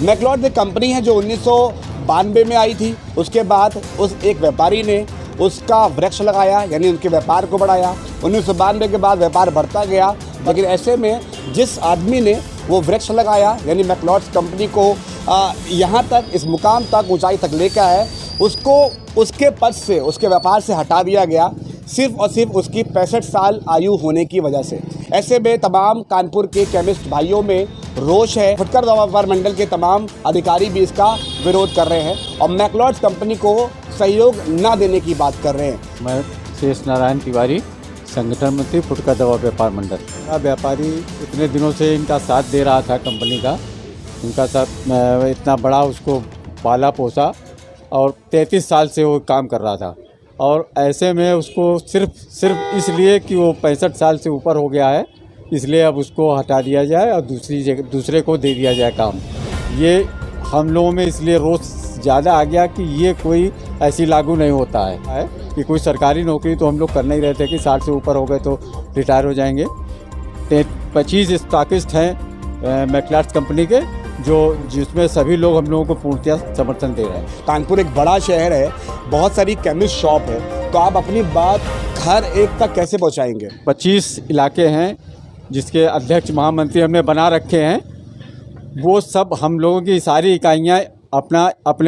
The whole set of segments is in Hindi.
मैक्लोड्स एक कंपनी है जो 1992 में आई थी। उसके बाद उस एक व्यापारी ने उसका वृक्ष लगाया, यानी उनके व्यापार को बढ़ाया। 1992 के बाद व्यापार बढ़ता गया, लेकिन ऐसे में जिस आदमी ने वो वृक्ष लगाया, यानी मैक्लोड्स कंपनी को यहाँ तक, इस मुकाम तक, ऊंचाई तक लेकर आए, उसको उसके पद से, उसके व्यापार से हटा दिया गया, सिर्फ और सिर्फ उसकी 65 साल आयु होने की वजह से। ऐसे में तमाम कानपुर के केमिस्ट भाइयों में रोष है। फुटकर दवा व्यापार मंडल के तमाम अधिकारी भी इसका विरोध कर रहे हैं और मैक्लोड्स कंपनी को सहयोग न देने की बात कर रहे हैं। मैं शेष नारायण तिवारी, संगठन मंत्री, फुटकर दवा व्यापार मंडल। व्यापारी इतने दिनों से इनका साथ दे रहा था, कंपनी का इनका साथ, इतना बड़ा उसको पाला पोसा और 33 साल से वो काम कर रहा था। और ऐसे में उसको सिर्फ इसलिए कि वो 65 साल से ऊपर हो गया है, इसलिए अब उसको हटा दिया जाए और दूसरे को दे दिया जाए काम। ये हम लोगों में इसलिए रोष ज़्यादा आ गया कि ये कोई ऐसी लागू नहीं होता है कि कोई सरकारी नौकरी तो हम लोग करना ही रहते कि 60 से ऊपर हो गए तो रिटायर हो जाएंगे। 25 स्टॉकिस्ट हैं मैक्लोड्स कंपनी के, जिसमें सभी लोग हम लोगों को पूर्णतः समर्थन दे रहे हैं। कानपुर एक बड़ा शहर है, बहुत सारी केमिस्ट शॉप है, तो आप अपनी बात हर एक तक कैसे पहुंचाएंगे? 25 इलाके हैं जिसके अध्यक्ष महामंत्री हमने बना रखे हैं। वो सब हम लोगों की सारी इकाइयाँ अपने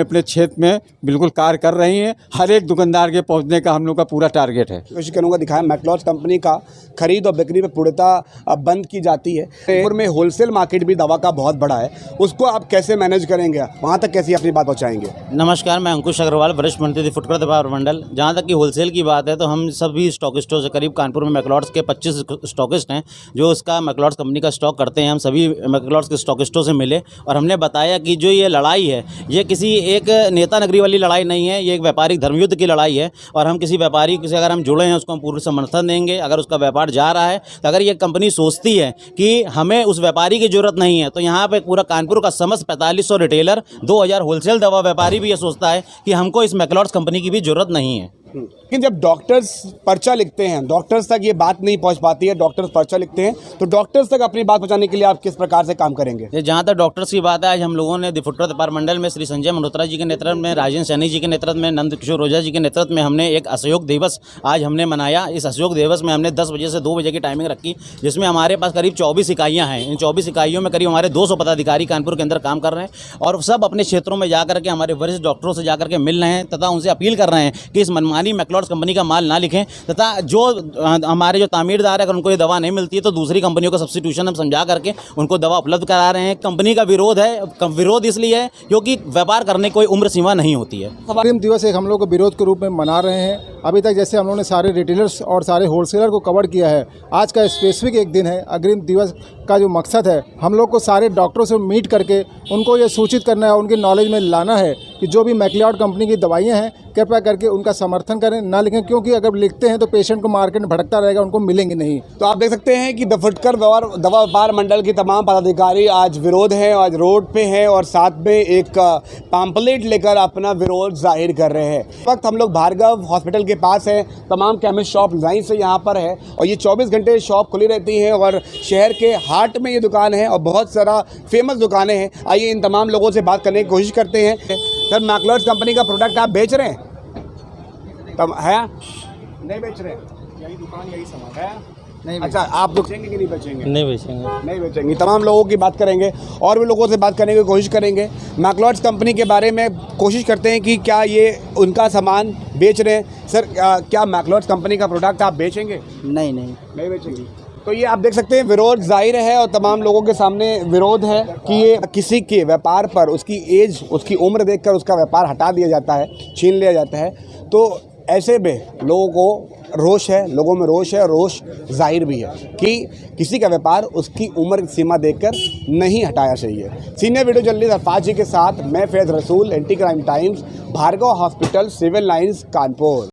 अपने क्षेत्र में बिल्कुल कार्य कर रही हैं। हर एक दुकानदार के पहुंचने का हम लोग का पूरा टारगेट है। कोशिश करूँगा दिखाएं, मैक्लोड्स कंपनी का खरीद और बिक्री में पूर्णतः बंद की जाती है। कानपुर में होलसेल मार्केट भी दवा का बहुत बड़ा है, उसको आप कैसे मैनेज करेंगे, वहाँ तक कैसे अपनी बात पहुँचाएंगे? नमस्कार, मैं अंकुश अग्रवाल, वरिष्ठ मंत्री फुटकर दवा मंडल। जहाँ तक कि होलसेल की बात है तो हम सभी स्टॉकिस्टों से, करीब कानपुर में मैक्लोड्स के 25 स्टॉकिस्ट हैं जो उसका मैक्लोड्स कंपनी का स्टॉक करते हैं। हम सभी मैक्लोड्स के स्टॉकिस्टों से मिले और हमने बताया कि जो ये लड़ाई है, ये किसी एक नेता नगरी वाली लड़ाई नहीं है, ये एक व्यापारिक धर्मयुद्ध की लड़ाई है। और हम किसी व्यापारी से अगर हम जुड़े हैं उसको हम पूर्ण समर्थन देंगे। अगर उसका व्यापार जा रहा है तो अगर ये कंपनी सोचती है कि हमें उस व्यापारी की जरूरत नहीं है, तो यहाँ पे पूरा कानपुर का समस्त 4500 रिटेलर, 2000 होलसेल दवा व्यापारी भी ये सोचता है कि हमको इस मैक्लोड्स कंपनी की भी जरूरत नहीं है। लेकिन जब डॉक्टर्स पर्चा लिखते हैं, डॉक्टर्स तक ये बात नहीं पहुंच पाती है, डॉक्टर्स पर्चा लिखते हैं, तो डॉक्टर्स तक अपनी बात पहुंचाने के लिए आप किस प्रकार से काम करेंगे? जहाँ तक डॉक्टर्स की बात है, आज हम लोगों ने फुटकर दवा मंडल में श्री संजय मल्होत्रा जी के नेतृत्व में, राजेंद्र सैनी जी के नेतृत्व में, नंद किशोर रोजा जी के नेतृत्व में हमने एक असहयोग दिवस आज हमने मनाया। इस असहयोग दिवस में हमने 10 बजे से 2 बजे की टाइमिंग रखी, जिसमें हमारे पास करीब 24 इकाइयाँ हैं। इन 24 इकाइयों में करीब हमारे 200 पदाधिकारी कानपुर के अंदर काम कर रहे हैं और सब अपने क्षेत्रों में जाकर के हमारे वरिष्ठ डॉक्टरों से जाकर के मिल रहे हैं तथा उनसे अपील कर रहे हैं कि इस मनमानी मैक्लोड्स कंपनी का माल ना लिखें, तथा जो हमारे जो तामीरदार है, अगर उनको ये दवा नहीं मिलती है तो दूसरी कंपनियों का सब्स्टिट्यूशन हम समझा करके उनको दवा उपलब्ध करा रहे हैं। कंपनी का विरोध है, विरोध इसलिए है क्योंकि व्यापार करने की कोई उम्र सीमा नहीं होती है। अग्रिम दिवस एक हम लोग को विरोध के रूप में मना रहे हैं। अभी तक जैसे हम लोगों ने सारे रिटेलर्स और सारे होलसेलर को कवर किया है, आज का स्पेसिफिक एक दिन है। अग्रिम दिवस का जो मकसद है, हम लोग को सारे डॉक्टरों से मीट करके उनको ये सूचित करना है, उनकी नॉलेज में लाना है कि जो भी मैक्लोड कंपनी की दवाइयाँ हैं कृपया करके उनका समर्थन करें, ना लिखें, क्योंकि अगर लिखते हैं तो पेशेंट को मार्केट में भटकता रहेगा, उनको मिलेंगे नहीं। तो आप देख सकते हैं कि फुटकर दवा व्यापार मंडल के तमाम पदाधिकारी आज विरोध है, आज रोड पे हैं और साथ में एक पैम्पलेट लेकर अपना विरोध जाहिर कर रहे हैं। इस वक्त हम लोग भार्गव हॉस्पिटल के पास हैं। तमाम केमिस्ट शॉप लाइन से यहाँ पर है और ये 24 घंटे शॉप खुली रहती हैं और शहर के हाट में ये दुकान है और बहुत सारा फेमस दुकानें हैं। आइए इन तमाम लोगों से बात करने की कोशिश करते हैं। सर, मैक्लोड्स कंपनी का प्रोडक्ट आप बेच रहे हैं? तब है नहीं बेच रहे? यही दुकान, यही सामान है नहीं? अच्छा, आप बेचेंगे कि नहीं बेचेंगे? नहीं बेचेंगे, नहीं बेचेंगे। तमाम लोगों की बात करेंगे और भी लोगों से बात करने की कोशिश करेंगे। मैक्लोड्स कंपनी के बारे में कोशिश करते हैं कि क्या ये उनका सामान बेच रहे हैं। सर, क्या मैक्लोड्स कंपनी का प्रोडक्ट आप बेचेंगे? नहीं बेचेंगे। तो ये आप देख सकते हैं विरोध जाहिर है और तमाम लोगों के सामने विरोध है कि ये किसी के व्यापार पर उसकी एज, उसकी उम्र देखकर उसका व्यापार हटा दिया जाता है, छीन लिया जाता है। तो ऐसे में लोगों को रोष है, लोगों में रोष है, रोष जाहिर भी है कि किसी का व्यापार उसकी उम्र सीमा देखकर नहीं हटाया चाहिए। Senior video journalist Arfaz ji के साथ मैं Faiz Rasool, anti crime times, Bhargav hospital, civil lines, Kanpur.